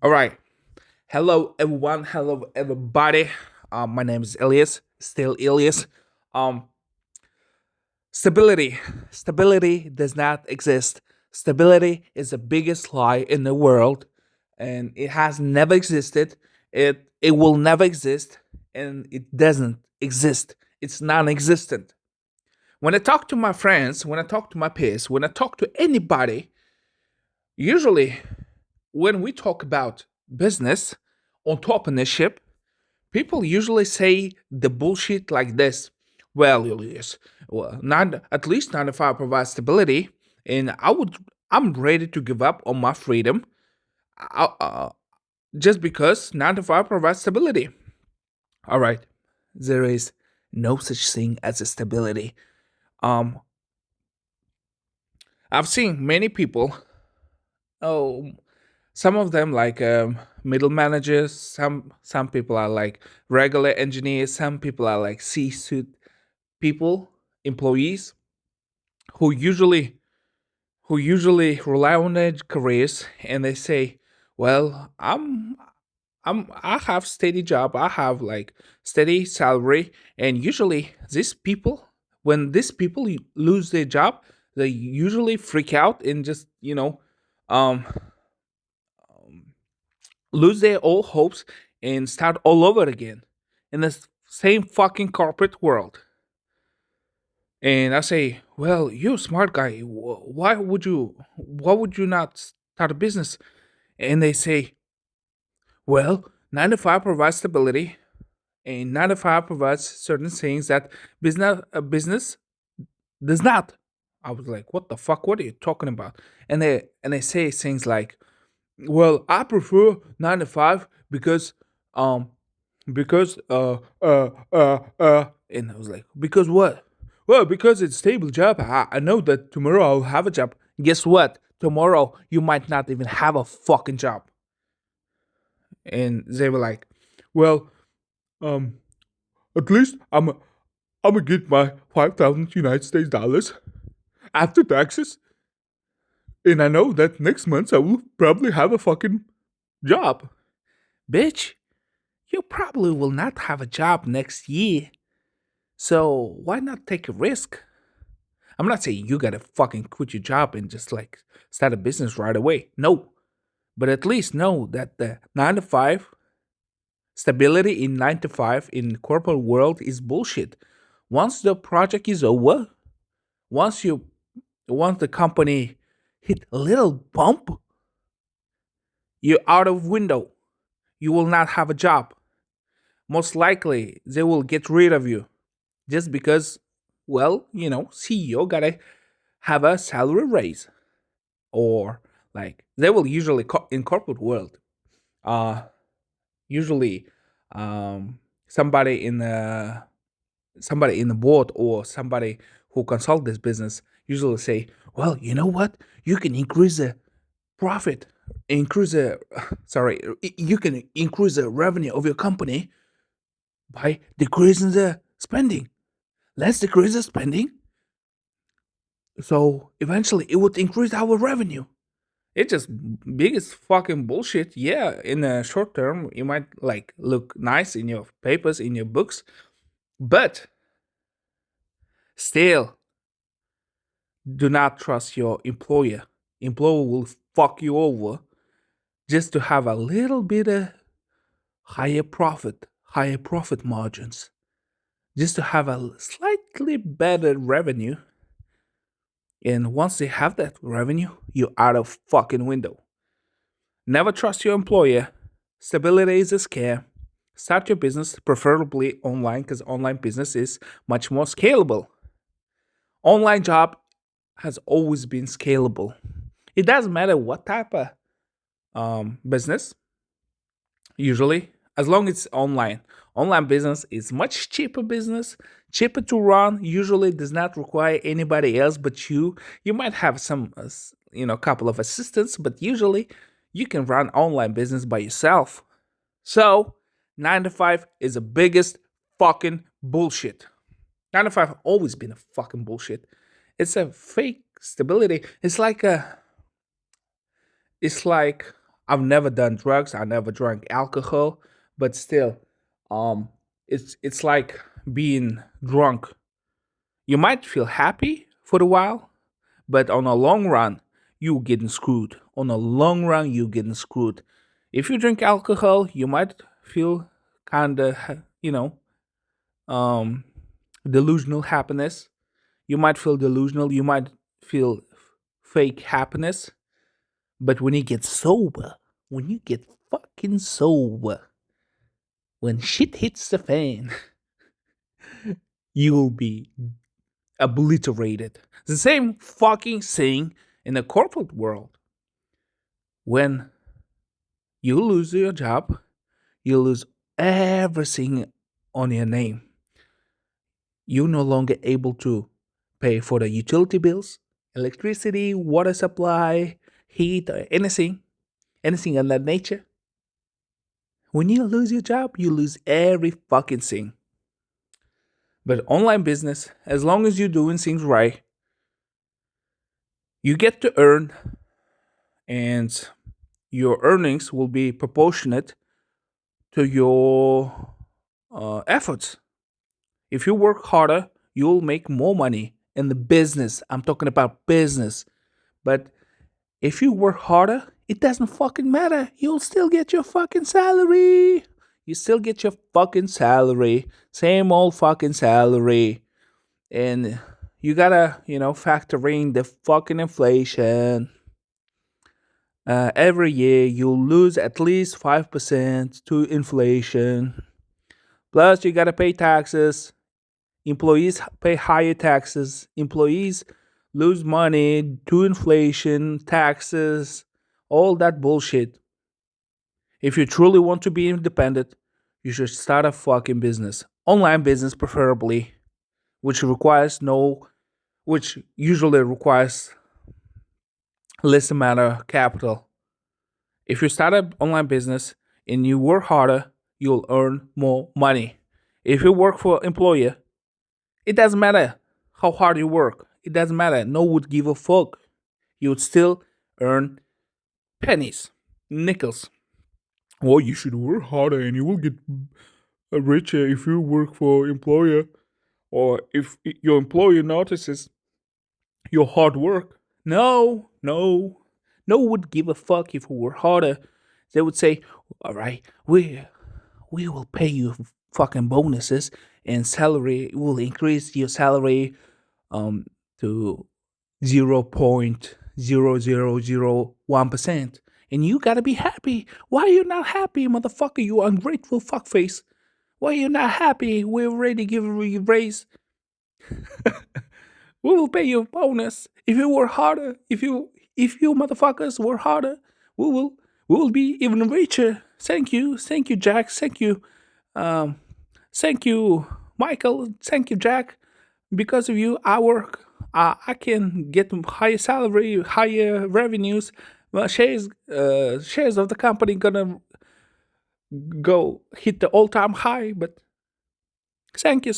All right. Hello, everyone. Hello, everybody. My name is Elias. Still Elias. Um, stability. Stability does not exist. Stability is the biggest lie in the world, and it has never existed. It will never exist, and it doesn't exist. It's non-existent. When I talk to my friends, when I talk to my peers, when I talk to anybody, usually when we talk about business, entrepreneurship, people usually say the bullshit like this. Well, Julius, well, not at least 95 provides stability, and I'm ready to give up on my freedom, just because 95 provides stability. All right, there is no such thing as a stability. Um, I've seen many people. Oh, some of them like middle managers. Some people are like regular engineers. Some people are like C-suite people, employees who usually rely on their careers and they say, "Well, I have steady job. I have like steady salary." And usually, these people, when these people lose their job, they usually freak out and just um, lose their old hopes and start all over again in the same fucking corporate world. And I say, well, you're a smart guy. Why would you not start a business? And they say, well, 9 to 5 provides stability, and 9 to 5 provides certain things that business does not. I was like, what the fuck? What are you talking about? And they say things like, well, I prefer 9 to 5 um and I was like, because what? Well, because it's a stable job. I know that tomorrow I'll have a job. Guess what? Tomorrow you might not even have a fucking job. And they were like, well, um, at least I'm gonna get my 5,000 United States dollars after taxes, and I know that next month I will probably have a fucking job. Bitch, you probably will not have a job next year. So why not take a risk? I'm not saying you gotta fucking quit your job and just like start a business right away. No. But at least know that the 9 to 5 stability in 9 to 5 in corporate world is bullshit. Once the project is over, once you once the company hit a little bump, you're out of window. You will not have a job. Most likely they will get rid of you just because, well, CEO gotta have a salary raise, or like they will usually in corporate world, uh usually um somebody in the board or somebody who consult this business usually say, well, you know what, you can increase the profit, increase the sorry, you can increase the revenue of your company by decreasing the spending. Let's decrease the spending, so eventually it would increase our revenue. It's just biggest fucking bullshit. Yeah, in the short term, it might like look nice in your papers, in your books, but still, do not trust your employer. Employer will fuck you over just to have a little bit of higher profit margins, just to have a slightly better revenue. And once they have that revenue, you're out of fucking window. Never trust your employer. Stability is a scare. Start your business, preferably online, because online business is much more scalable. Online job has always been scalable. It doesn't matter what type of business, usually, as long as it's online. Online business is much cheaper business, cheaper to run, usually does not require anybody else but you. You might have some, couple of assistants, but usually you can run online business by yourself. So, 9 to 5 is the biggest fucking bullshit. 9 to 5 always been a fucking bullshit. It's a fake stability. It's like I've never done drugs. I never drank alcohol, but still, um, it's like being drunk. You might feel happy for a while, but on a long run, you getting screwed. On a long run, you getting screwed. If you drink alcohol, you might feel kind of, um, delusional happiness. You might feel delusional. You might feel fake happiness. But when you get sober, when you get fucking sober, when shit hits the fan, you'll be obliterated. The same fucking thing in the corporate world. When you lose your job, you lose everything on your name. You're no longer able to pay for the utility bills, electricity, water supply, heat, or anything of that nature. When you lose your job, you lose every fucking thing. But online business, as long as you're doing things right, you get to earn, and your earnings will be proportionate to your efforts. If you work harder, you'll make more money in the business. I'm talking about business. But if you work harder, it doesn't fucking matter. You'll still get your fucking salary. You still get your fucking salary. Same old fucking salary. And you gotta, factor in the fucking inflation. Every year you'll lose at least 5% to inflation. Plus, you gotta pay taxes. Employees pay higher taxes. Employees lose money to inflation, taxes, all that bullshit. If you truly want to be independent, you should start a fucking business. Online business preferably, which requires no which usually requires less amount of capital. If you start an online business and you work harder, you'll earn more money. If you work for employer, it doesn't matter how hard you work. It doesn't matter. No one would give a fuck. You would still earn pennies, nickels. Well, you should work harder and you will get richer if you work for employer, or if your employer notices your hard work. No one would give a fuck if we were harder. They would say, "All right, we will pay you fucking bonuses and salary. Will increase your salary to 0.0001%, and you gotta be happy. Why are you not happy, motherfucker? You ungrateful fuckface. Why are you not happy? We already give you a raise. We will pay you a bonus if you work harder. If you motherfuckers work harder, we will we will be even richer. Thank you, Jack. Um, thank you, Michael. Thank you, Jack. Because of you, I work. I can get higher salary, higher revenues. Well, shares of the company gonna go hit the all-time high. But thank you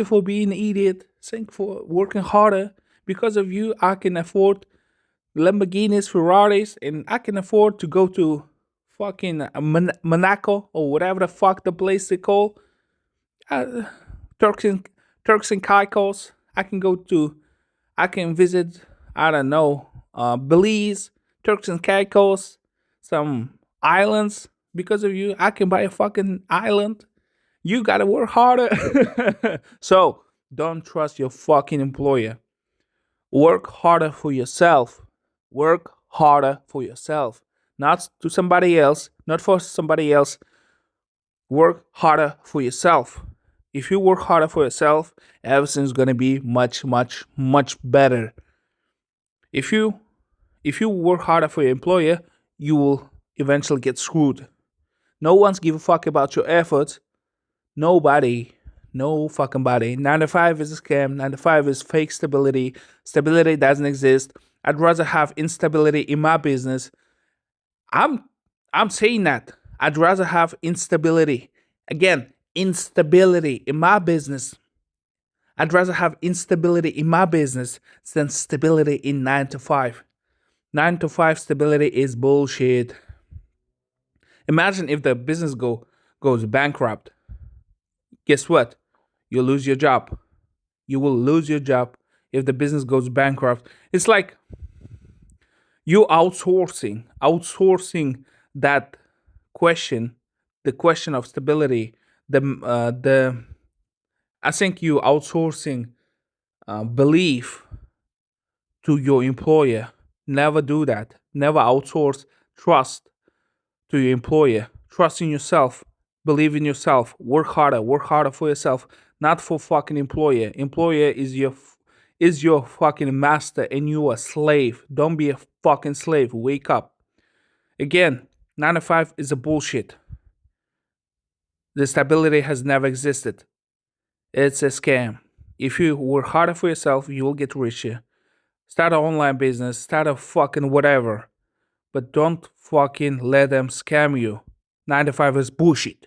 for being an idiot. Thank you for working harder. Because of you, I can afford Lamborghinis, Ferraris, and I can afford to go to fucking Monaco or whatever the fuck the place they call uh, Turks and Turks and Caicos. I can visit. I don't know, Belize, Turks and Caicos, some islands. Because of you, I can buy a fucking island. You gotta work harder. So don't trust your fucking employer. Work harder for yourself. Work harder for yourself. Not to somebody else, not for somebody else. Work harder for yourself. If you work harder for yourself, everything's gonna be much, much, much better. If you if you work harder for your employer, you will eventually get screwed. No one's give a fuck about your efforts. Nobody. No fucking body. 9 to 5 is a scam. 9 to 5 is fake stability. Stability doesn't exist. I'd rather have instability in my business. I'm I'm saying that. I'd rather have instability. Again, instability in my business. I'd rather have instability in my business than stability in 9 to 5. 9 to 5 stability is bullshit. Imagine if the business goes bankrupt. Guess what? You lose your job. You will lose your job if the business goes bankrupt. It's like you outsourcing that question, the question of stability. The I think you outsourcing belief to your employer. Never do that. Never outsource trust to your employer. Trust in yourself. Believe in yourself. Work harder. Work harder for yourself, not for fucking employer. Employer is your fucking master and you a slave. Don't be a fucking slave. Wake up. Again, 9 to 5 is a bullshit. The stability has never existed. It's a scam. If you work harder for yourself, you will get richer. Start an online business, start a fucking whatever. But don't fucking let them scam you. 9 to 5 is bullshit.